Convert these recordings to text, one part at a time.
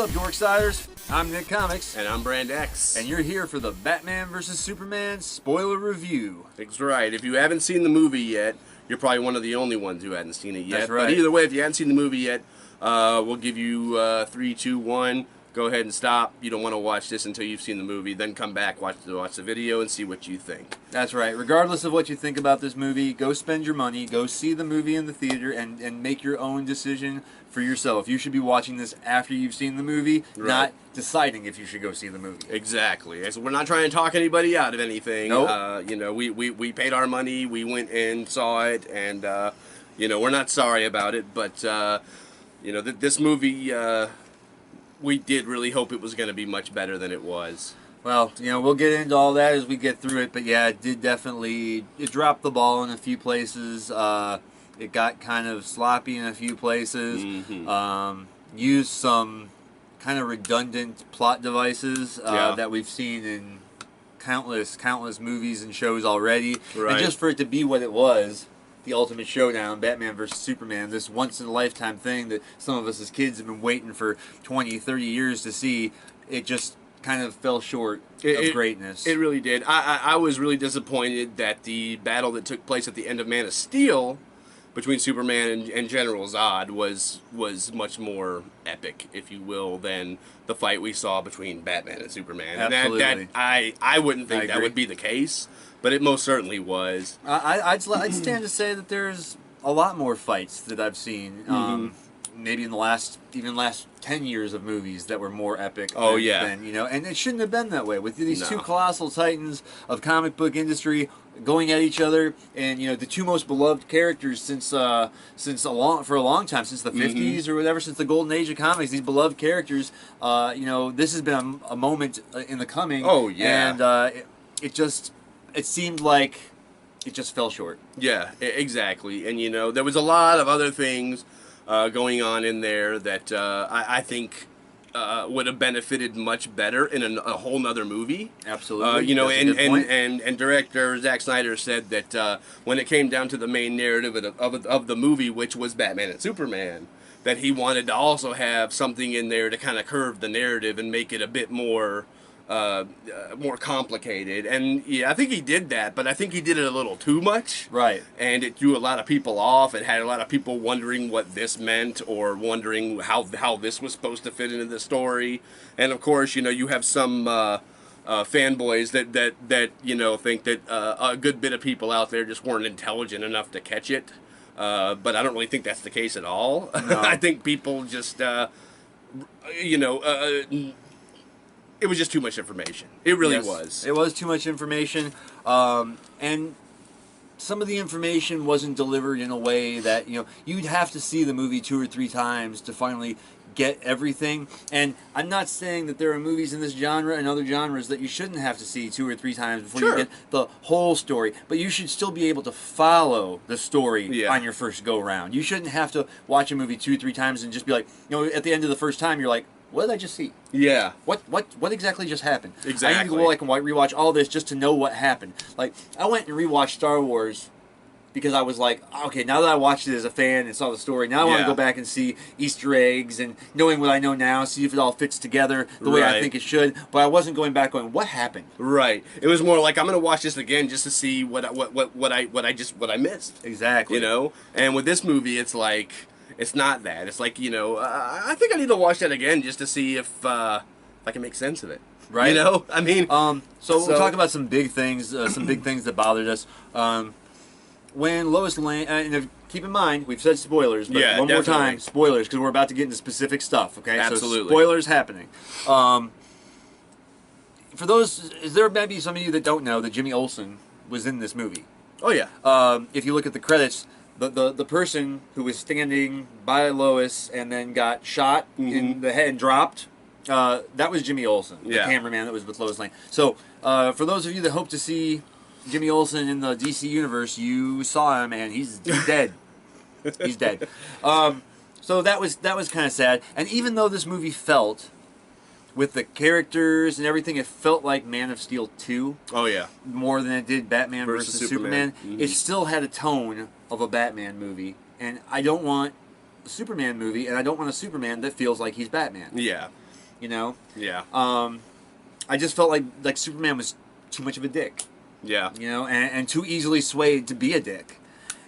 up, Dorksiders? I'm Nick Comics. And I'm Brand X. And you're here for the Batman vs. Superman spoiler review. That's right. If you haven't seen the movie yet, you're probably one of the only ones who hadn't seen it yet. That's right. But either way, if you haven't seen the movie yet, we'll give you 3, 2, 1. Go ahead and stop. You don't want to watch this until you've seen the movie. Then come back, watch the video, and see what you think. That's right. Regardless of what you think about this movie, go spend your money, go see the movie in the theater, and make your own decision for yourself. You should be watching this after you've seen the movie, Right. not deciding if you should go see the movie. Exactly. So we're not trying to talk anybody out of anything. Nope. We paid our money. We went and saw it, and we're not sorry about it. But this movie. We did really hope it was going to be much better than it was. Well, we'll get into all that as we get through it, but yeah, it dropped the ball in a few places. It got kind of sloppy in a few places. Mm-hmm. Used some kind of redundant plot devices that we've seen in countless movies and shows already. Right. And just for it to be what it was, the ultimate showdown, Batman vs. Superman, this once-in-a-lifetime thing that some of us as kids have been waiting for 20, 30 years to see, it just kind of fell short of greatness. It really did. I was really disappointed that the battle that took place at the end of Man of Steel between Superman and General Zod was much more epic, if you will, than the fight we saw between Batman and Superman. Absolutely. And I wouldn't think that would be the case, but it most certainly was. I'd stand to say that there's a lot more fights that I've seen, maybe in the last 10 years of movies that were more epic. Oh, and it shouldn't have been that way. With these two No. colossal titans of comic book industry going at each other, and the two most beloved characters since a long time, since the 50s or whatever, since the golden age of comics, these beloved characters, this has been a moment in the coming. Oh, yeah. And it seemed like it just fell short. Yeah, exactly. And, there was a lot of other things going on in there that I think would have benefited much better in a whole nother movie. Absolutely. And director Zack Snyder said that when it came down to the main narrative of the movie, which was Batman and Superman, that he wanted to also have something in there to kind of curve the narrative and make it a bit more complicated. And yeah, I think he did that, but I think he did it a little too much. Right. And it threw a lot of people off. It had a lot of people wondering what this meant, or wondering how this was supposed to fit into the story. And of course, you have some fanboys that think that a good bit of people out there just weren't intelligent enough to catch it. But I don't really think that's the case at all. No. I think people just it was just too much information. It really was. It was too much information, and some of the information wasn't delivered in a way that you'd have to see the movie 2 or 3 times to finally get everything. And I'm not saying that there are movies in this genre and other genres that you shouldn't have to see 2 or 3 times before you get the whole story, but you should still be able to follow the story on your first go round. You shouldn't have to watch a movie 2 or 3 times and just be like, at the end of the first time you're like, what did I just see? Yeah. What exactly just happened? Exactly. I need to go and rewatch all this just to know what happened. Like, I went and rewatched Star Wars because I was like, okay, now that I watched it as a fan and saw the story, now I want to go back and see Easter eggs and knowing what I know now, see if it all fits together the way I think it should. But I wasn't going back going, what happened? Right. It was more like, I'm going to watch this again just to see what I missed. Exactly. And with this movie, it's like, it's not that. It's like, I think I need to watch that again just to see if I can make sense of it. Right. I mean, so we'll talk about some big things that bothered us. When Lois Lane, and keep in mind, we've said spoilers, but one more time, spoilers, because we're about to get into specific stuff, okay? Absolutely. So spoilers happening. For those, is there maybe some of you that don't know that Jimmy Olsen was in this movie? Oh, yeah. If you look at the credits, the person who was standing by Lois and then got shot in the head and dropped, that was Jimmy Olsen, the cameraman that was with Lois Lane. So, for those of you that hope to see Jimmy Olsen in the DC universe, you saw him, and he's dead. He's dead. So that was kind of sad. And even though this movie felt, with the characters and everything, it felt like Man of Steel 2. Oh, yeah. More than it did Batman versus Superman. Mm-hmm. It still had a tone of a Batman movie. And I don't want a Superman movie, and I don't want a Superman that feels like he's Batman. Yeah. You know. Yeah. I just felt like Superman was too much of a dick. Yeah. You know, and too easily swayed to be a dick.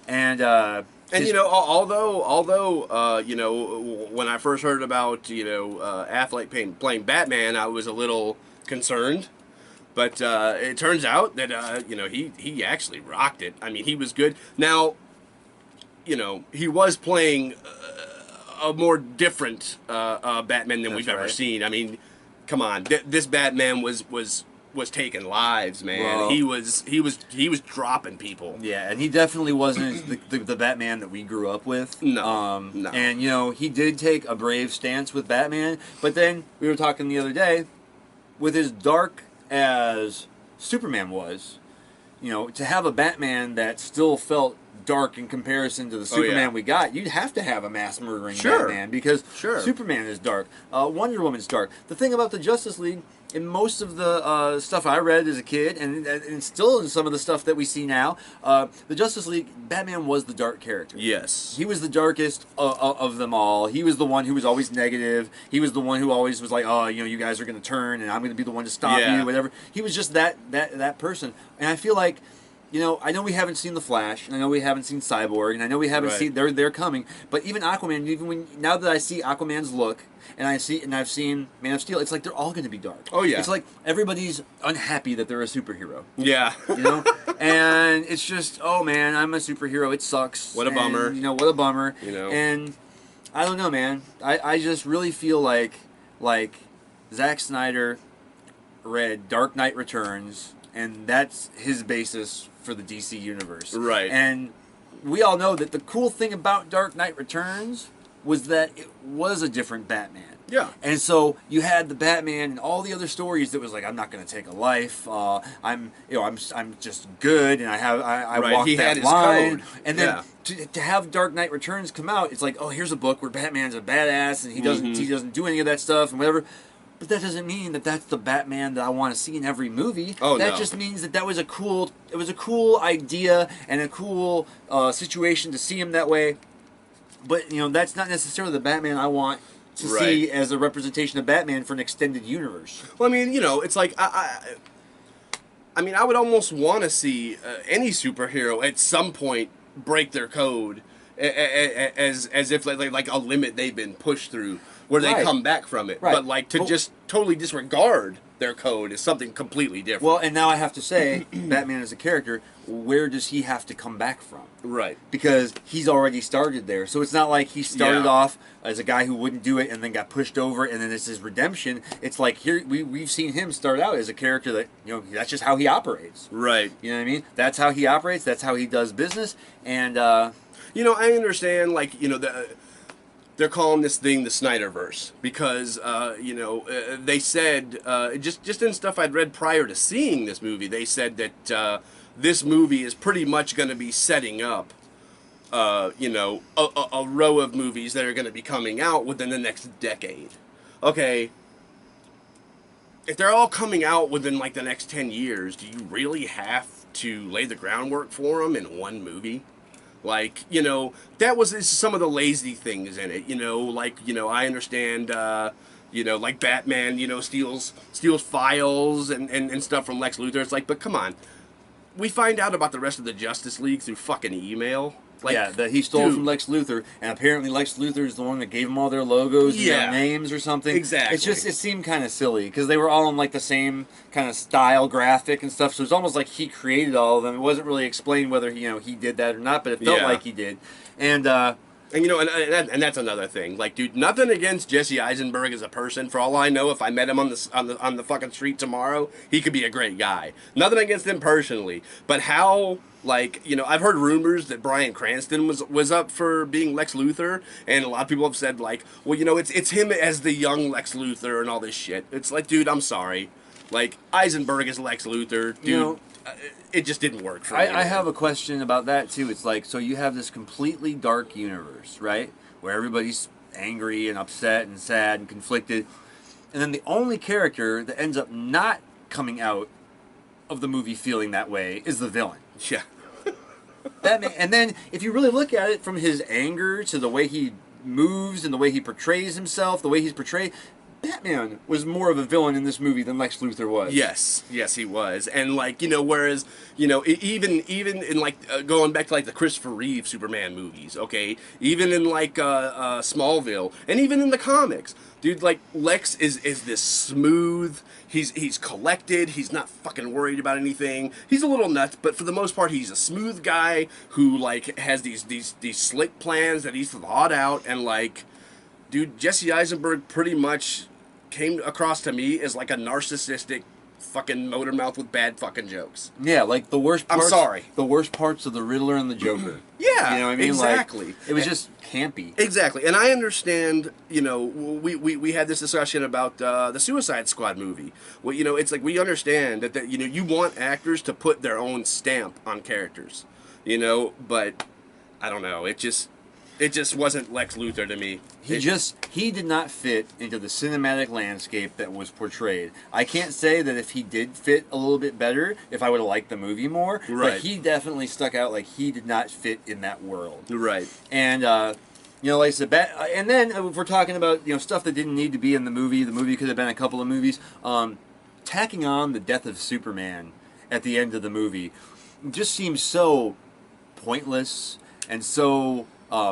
And you know, although you know, when I first heard about Affleck playing Batman, I was a little concerned. But it turns out that you know, he actually rocked it. I mean, he was good. Now, you know, he was playing a more different Batman than we've ever seen. I mean, come on, this Batman was taking lives, man. Well, he was dropping people. Yeah, and he definitely wasn't the Batman that we grew up with. No, no. And you know, he did take a brave stance with Batman, but then we were talking the other day, with as dark as Superman was, you know, to have a Batman that still felt dark in comparison to the Superman we got, you'd have to have a mass murdering Batman, because Superman is dark. Wonder Woman's dark. The thing about the Justice League, in most of the stuff I read as a kid, and still in some of the stuff that we see now, the Justice League, Batman was the dark character. Yes. He was the darkest of them all. He was the one who was always negative. He was the one who always was like, oh, you know, you guys are going to turn, and I'm going to be the one to stop you, whatever. He was just that person. And I feel like, you know, I know we haven't seen The Flash, and I know we haven't seen Cyborg, and I know we haven't seen they're coming. But even Aquaman, now that I see Aquaman's look, and I've seen Man of Steel, it's like they're all going to be dark. Oh yeah. It's like everybody's unhappy that they're a superhero. Yeah. You know, and it's just, oh man, I'm a superhero. It sucks. What a bummer. You know, what a bummer. You know, and I don't know, man. I just really feel like Zack Snyder read Dark Knight Returns, and that's his basis for the DC universe. Right. And we all know that the cool thing about Dark Knight Returns was that it was a different Batman. Yeah. And so you had the Batman and all the other stories that was like, I'm not going to take a life. I'm just good, and I walk he that had line. his code. And then to have Dark Knight Returns come out, it's like, oh, here's a book where Batman's a badass and he doesn't do any of that stuff and whatever. But that doesn't mean that that's the Batman that I want to see in every movie. Oh, that no. just means that was a cool idea and a cool situation to see him that way. But, you know, that's not necessarily the Batman I want to see as a representation of Batman for an extended universe. Well, I mean, you know, it's like, I mean, I would almost want to see any superhero at some point break their code as if like a limit they've been pushed through, where they come back from it. But like to just totally disregard their code is something completely different. Well, and now I have to say, Batman as a character, where does he have to come back from? Right. Because he's already started there. So it's not like he started off as a guy who wouldn't do it and then got pushed over and then it's his redemption. It's like here we've seen him start out as a character that, you know, that's just how he operates. Right. You know what I mean? That's how he operates. That's how he does business. And you know, I understand, like, you know, they're calling this thing the Snyderverse because, you know, they said, just in stuff I'd read prior to seeing this movie, they said that this movie is pretty much going to be setting up, you know, a row of movies that are going to be coming out within the next decade. Okay, if they're all coming out within, like, the next 10 years, do you really have to lay the groundwork for them in one movie? Like, you know, that was some of the lazy things in it, you know, like, you know, I understand, you know, like Batman, you know, steals files and stuff from Lex Luthor. It's like, but come on. We find out about the rest of the Justice League through fucking email. Like, yeah, that he stole from Lex Luthor, and apparently Lex Luthor is the one that gave them all their logos and their names or something. Exactly. It's just, it seemed kind of silly, because they were all in like the same kind of style graphic and stuff, so it's almost like he created all of them. It wasn't really explained whether, you know, he did that or not, but it felt like he did. And you know, and that's another thing. Like, dude, nothing against Jesse Eisenberg as a person. For all I know, if I met him on the fucking street tomorrow, he could be a great guy. Nothing against him personally, but how, like, you know, I've heard rumors that Bryan Cranston was up for being Lex Luthor, and a lot of people have said, like, well, you know, it's him as the young Lex Luthor and all this shit. It's like, dude, I'm sorry. Like, Eisenberg is Lex Luthor, dude. You know, it just didn't work for me. I have a question about that too. It's like, so you have this completely dark universe, right? Where everybody's angry and upset and sad and conflicted. And then the only character that ends up not coming out of the movie feeling that way is the villain. Yeah. And then if you really look at it, from his anger to the way he moves and the way he portrays himself, the way he's portrayed, Batman was more of a villain in this movie than Lex Luthor was. Yes, yes, he was, and like whereas even in like going back to like the Christopher Reeve Superman movies, okay, even in like Smallville, and even in the comics, dude, like Lex is this smooth. He's collected. He's not fucking worried about anything. He's a little nuts, but for the most part, he's a smooth guy who like has these slick plans that he's thought out, and like. Dude, Jesse Eisenberg pretty much came across to me as like a narcissistic fucking motor mouth with bad fucking jokes. Yeah, like the worst parts. I'm sorry. The worst parts of the Riddler and the Joker. Yeah, you know what I mean? exactly. Like, it was just campy. Exactly, and I understand. We had this discussion about the Suicide Squad movie. Well, it's like we understand that you want actors to put their own stamp on characters, but I don't know. It just wasn't Lex Luthor to me. He did not fit into the cinematic landscape that was portrayed. I can't say that if he did fit a little bit better, if I would have liked the movie more. Right. But he definitely stuck out like he did not fit in that world. Right. And like I said, and then if we're talking about stuff that didn't need to be in the movie could have been a couple of movies. Tacking on the death of Superman at the end of the movie just seems so pointless and so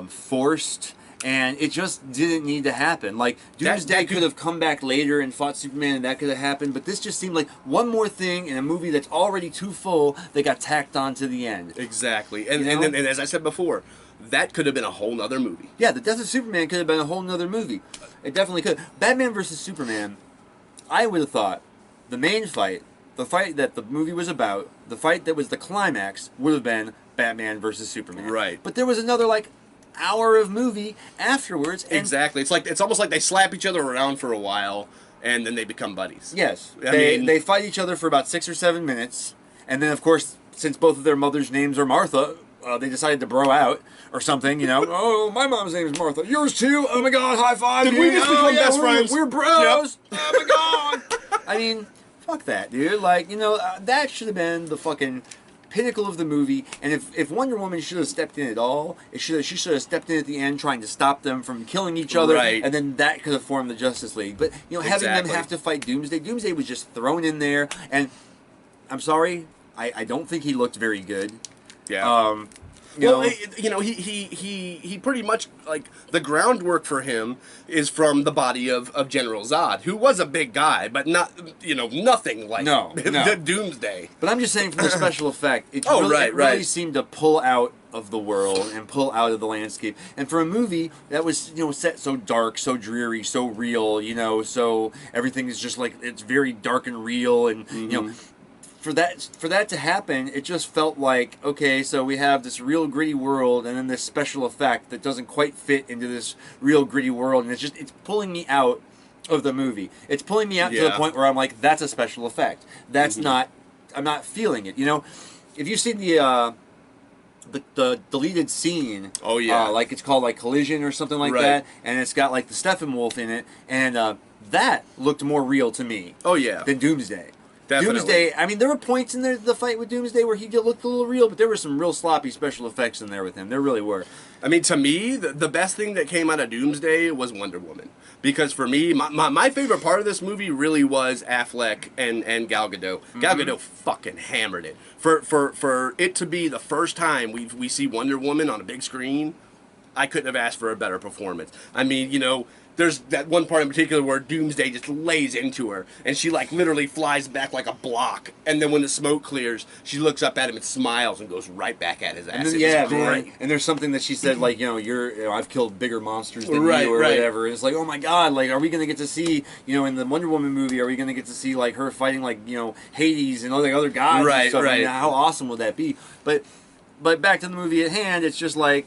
forced, and it just didn't need to happen. Like, Doomsday could have come back later and fought Superman, and that could have happened, but this just seemed like one more thing in a movie that's already too full that got tacked on to the end. Exactly. And as I said before, that could have been a whole nother movie. Yeah, the death of Superman could have been a whole nother movie. It definitely could. Batman versus Superman, I would have thought the main fight, the fight that the movie was about, the fight that was the climax, would have been Batman versus Superman. Right. But there was another, hour of movie afterwards. And exactly. It's almost like they slap each other around for a while, and then they become buddies. Yes. They fight each other for about 6 or 7 minutes, and then, of course, since both of their mothers' names are Martha, they decided to bro out or something, Oh, my mom's name is Martha. Yours too? Oh, my God, high five. Did we just become best friends? We're bros. Yep. Oh, my God. I mean, fuck that, dude. That should have been the fucking pinnacle of the movie, and if Wonder Woman should have stepped in at all, she should have stepped in at the end trying to stop them from killing each other, right. And then that could have formed the Justice League. But having them have to fight Doomsday was just thrown in there, and I'm sorry, I don't think he looked very good. Yeah. He pretty much, the groundwork for him is from the body of General Zod, who was a big guy, but not, nothing like Doomsday. But I'm just saying, from the special effect, it really seemed to pull out of the world and pull out of the landscape. And for a movie that was, set so dark, so dreary, so real, so everything is just it's very dark and real, and, For that to happen, it just felt like, okay, so we have this real gritty world and then this special effect that doesn't quite fit into this real gritty world, and it's pulling me out of the movie. It's pulling me out to the point where I'm like, that's a special effect. That's not, I'm not feeling it. If you've seen the deleted scene, oh yeah, it's called Collision or something like that, and it's got the Steppenwolf in it, and that looked more real to me. Oh yeah, than Doomsday. Definitely. Doomsday, I mean, there were points in the fight with Doomsday where he looked a little real, but there were some real sloppy special effects in there with him. There really were. I mean, to me, the best thing that came out of Doomsday was Wonder Woman. Because for me, my favorite part of this movie really was Affleck and Gal Gadot. Mm-hmm. Gal Gadot fucking hammered it. For it to be the first time we see Wonder Woman on a big screen, I couldn't have asked for a better performance. I mean, there's that one part in particular where Doomsday just lays into her, and she literally flies back like a block. And then when the smoke clears, she looks up at him and smiles and goes right back at his ass. And great. And there's something that she said I've killed bigger monsters than you or whatever. And it's oh my God, are we gonna get to see in the Wonder Woman movie? Are we gonna get to see her fighting Hades and all the other gods? Right, and stuff? right. I mean, how awesome would that be? But back to the movie at hand, it's just I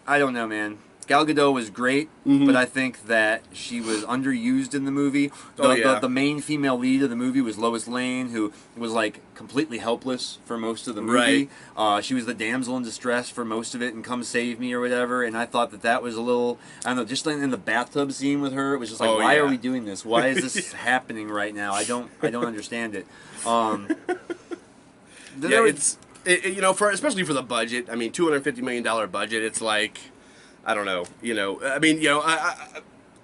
don't know, man. Gal Gadot was great, but I think that she was underused in the movie. The main female lead of the movie was Lois Lane, who was completely helpless for most of the movie. Right. She was the damsel in distress for most of it, and come save me or whatever. And I thought that was a little, I don't know, just in the bathtub scene with her, it was just why are we doing this? Why is this happening right now? I don't understand it. Especially for the budget. I mean, $250 million budget. It's I don't know. I mean,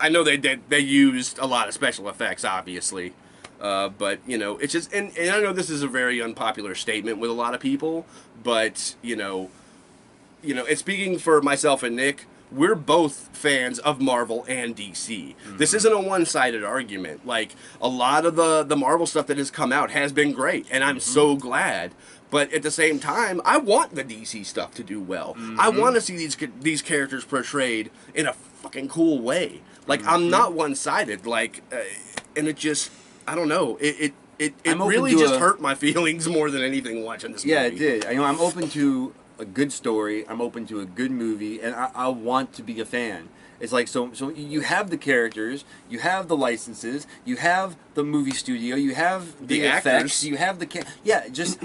I know they used a lot of special effects, obviously. But, you know, it's just, and I know this is a very unpopular statement with a lot of people, but, and speaking for myself and Nick, we're both fans of Marvel and DC. Mm-hmm. This isn't a one-sided argument. Like, a lot of the Marvel stuff that has come out has been great, and I'm so glad. But at the same time, I want the DC stuff to do well. I want to see these characters portrayed in a fucking cool way. Like, I'm not one-sided. Like, and it just, I don't know. It really just hurt my feelings more than anything watching this movie. Yeah, it did. I'm open to a good story. I'm open to a good movie, and I want to be a fan. It's like, so you have the characters, you have the licenses, you have the movie studio, you have the effects, actors. You have the just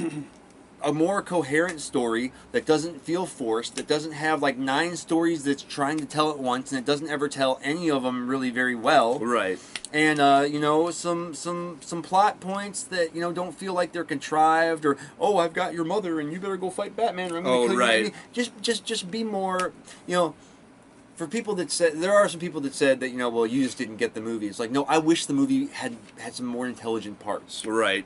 a more coherent story that doesn't feel forced, that doesn't have like 9 stories that's trying to tell at once, and it doesn't ever tell any of them really very well. Right. And some plot points that don't feel like they're contrived, or I've got your mother and you better go fight Batman or I'm gonna kill you. Just be more, For people that said, there are some people that said that well, you just didn't get the movie. It's like, no, I wish the movie had some more intelligent parts. Right.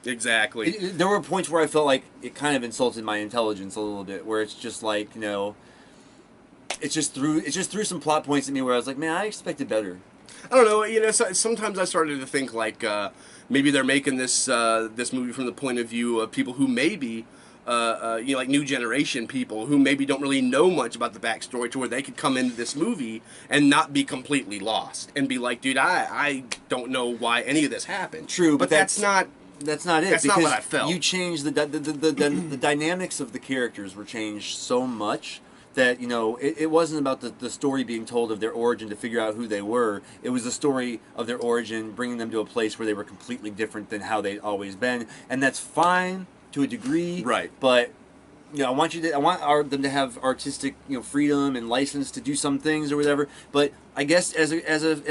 Exactly. There were points where I felt like it kind of insulted my intelligence a little bit, where it's just like, it just threw some plot points at me where I was like, man, I expected better. I don't know. Sometimes I started to think like maybe they're making this movie from the point of view of people who maybe like new generation people who maybe don't really know much about the backstory, to where they could come into this movie and not be completely lost and be like, dude, I don't know why any of this happened. True, but that's not it. That's not what I felt. You changed the dynamics of the characters were changed so much that it wasn't about the story being told of their origin to figure out who they were. It was the story of their origin, bringing them to a place where they were completely different than how they'd always been, and that's fine to a degree. Right. But I want them to have artistic freedom and license to do some things or whatever. But I guess as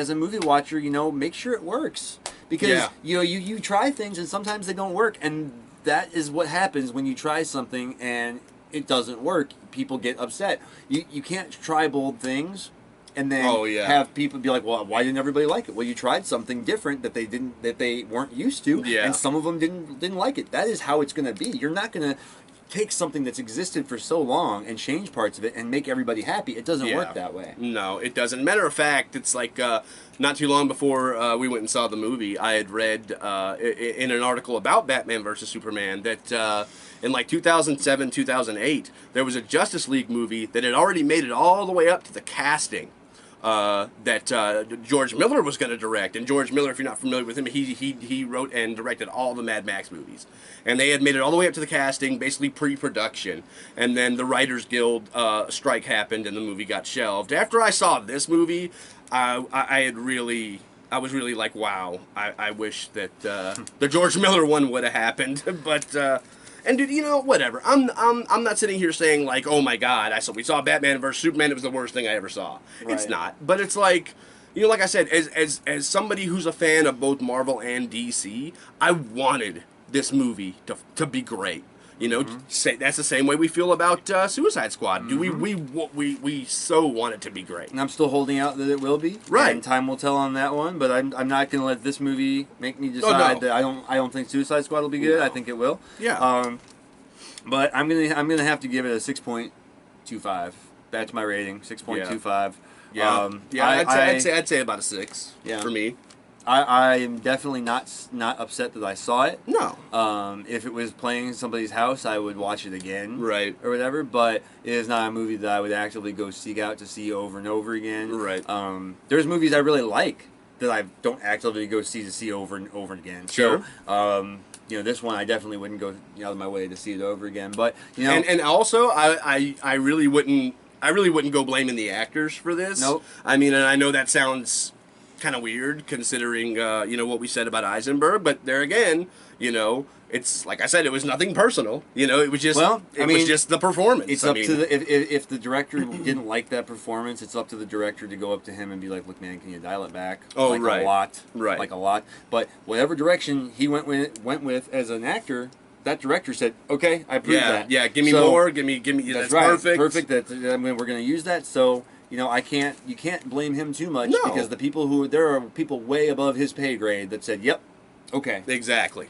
a movie watcher, make sure it works, because you try things and sometimes they don't work, and that is what happens when you try something and it doesn't work. People get upset. You can't try bold things and then have people be like, well, why didn't everybody like it? Well, you tried something different that they weren't used to, and some of them didn't like it. That is how it's going to be. You're not going to take something that's existed for so long and change parts of it and make everybody happy. It doesn't work that way. No, it doesn't. Matter of fact, it's like not too long before we went and saw the movie, I had read in an article about Batman vs. Superman that in like 2007, 2008, there was a Justice League movie that had already made it all the way up to the casting that George Miller was going to direct. And George Miller, if you're not familiar with him, he wrote and directed all the Mad Max movies. And they had made it all the way up to the casting, basically pre-production. And then the Writers Guild strike happened and the movie got shelved. After I saw this movie, I was really like, wow, I wish that the George Miller one would have happened. But and dude, whatever. I'm not sitting here saying like, oh my God, we saw Batman vs Superman. It was the worst thing I ever saw. Right. It's not. But it's like, like I said, as somebody who's a fan of both Marvel and DC, I wanted this movie to be great. That's the same way we feel about Suicide Squad. We so want it to be great. And I'm still holding out that it will be. Right. And time will tell on that one. But I'm not going to let this movie make me decide that I don't think Suicide Squad will be good. No. I think it will. Yeah. But I'm gonna have to give it a 6.25. That's my rating. 6.25. Yeah. I'd say about a 6. Yeah. For me. I am definitely not upset that I saw it. No. If it was playing in somebody's house, I would watch it again. Right. Or whatever, but it is not a movie that I would actively go seek out to see over and over again. Right. There's movies I really like that I don't actively go see over and over again. Sure. So, this one I definitely wouldn't go out of my way to see it over again. But, And also, I really wouldn't go blaming the actors for this. Nope. I mean, and I know that sounds kind of weird considering what we said about Eisenberg, but there again, it's like I said, it was nothing personal. It was just was just the performance. It's up to if the director didn't like that performance, it's up to the director to go up to him and be like, "Look, man, can you dial it back?" Oh, like right, a lot, right, like a lot. But whatever direction he went with as an actor, that director said, "Okay, I approve that." Yeah, give me more. Give me. That's That's right. perfect. Perfect. That we're going to use that. So you can't blame him too much No. because there are people way above his pay grade that said, "Yep, okay." Exactly.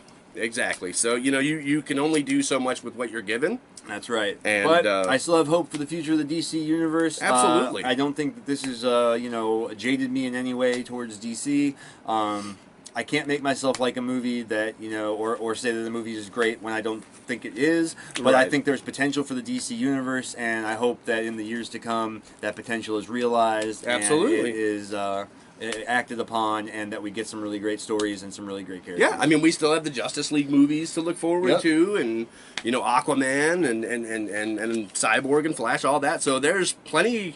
So, you can only do so much with what you're given. That's right. And, but I still have hope for the future of the DC universe. Absolutely. I don't think that this is, jaded me in any way towards DC. I can't make myself like a movie that, or say that the movie is great when I don't think it is. But I think there's potential for the DC universe, and I hope that in the years to come, that potential is realized. Absolutely. And it is acted upon, and that we get some really great stories and some really great characters. Yeah, I mean, we still have the Justice League movies to look forward to, and Aquaman and Cyborg and Flash, all that. So there's plenty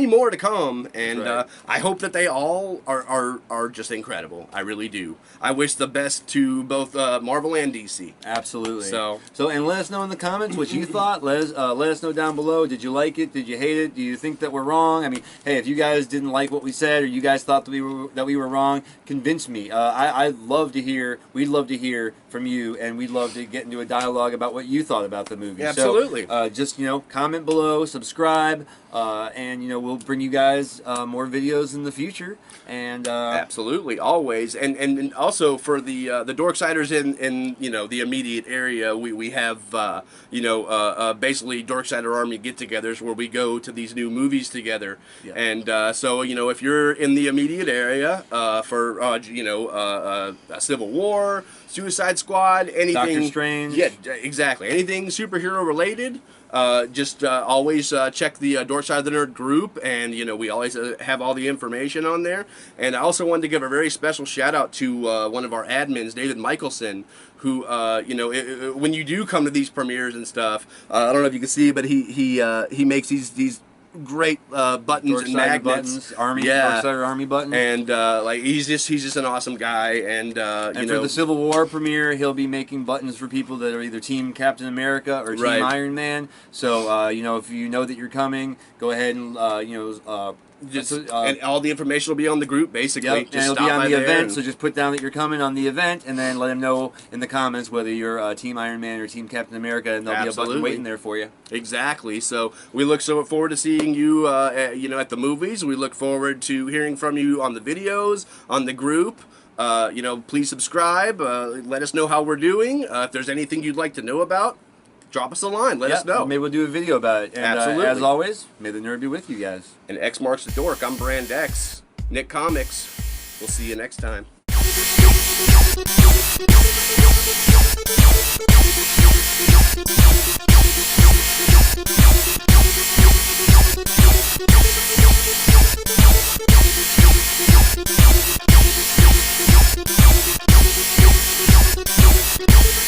more to come, and I hope that they all are just incredible. I really do. I wish the best to both Marvel and DC. Absolutely. So and let us know in the comments what you thought. Let us know down below. Did you like it? Did you hate it? Do you think that we're wrong? I mean, hey, if you guys didn't like what we said, or you guys thought that we were wrong, convince me. I'd love to hear. We'd love to hear from you, and we'd love to get into a dialogue about what you thought about the movie. Absolutely. So, just comment below, subscribe, and we'll bring you guys more videos in the future. And absolutely, always, and also for the Dorksiders in the immediate area, we have basically Dorksider Army get-togethers where we go to these new movies together. Yeah. And so if you're in the immediate area for Civil War, Suicide Squad, anything, Doctor Strange, yeah, exactly, anything superhero related. Just always check the Dorkside of the Nerd group, and we always have all the information on there. And I also wanted to give a very special shout out to one of our admins, David Michelson, who when you do come to these premieres and stuff, I don't know if you can see, but he makes these great buttons Dorkside and magnets, Dorksider Army buttons, and he's just an awesome guy, and for the Civil War premiere, he'll be making buttons for people that are either Team Captain America or Team Iron Man. So if you know that you're coming, go ahead and and all the information will be on the group, basically. Yep, and it'll be on the event, so just put down that you're coming on the event, and then let them know in the comments whether you're Team Iron Man or Team Captain America, and there'll be a button waiting there for you. Exactly. So we look so forward to seeing you, at the movies. We look forward to hearing from you on the videos, on the group. Please subscribe. Let us know how we're doing. If there's anything you'd like to know about, drop us a line. Let us know. Maybe we'll do a video about it. And, absolutely. As always, may the nerd be with you guys. And X marks the dork. I'm Brand X. Nick Comics. We'll see you next time.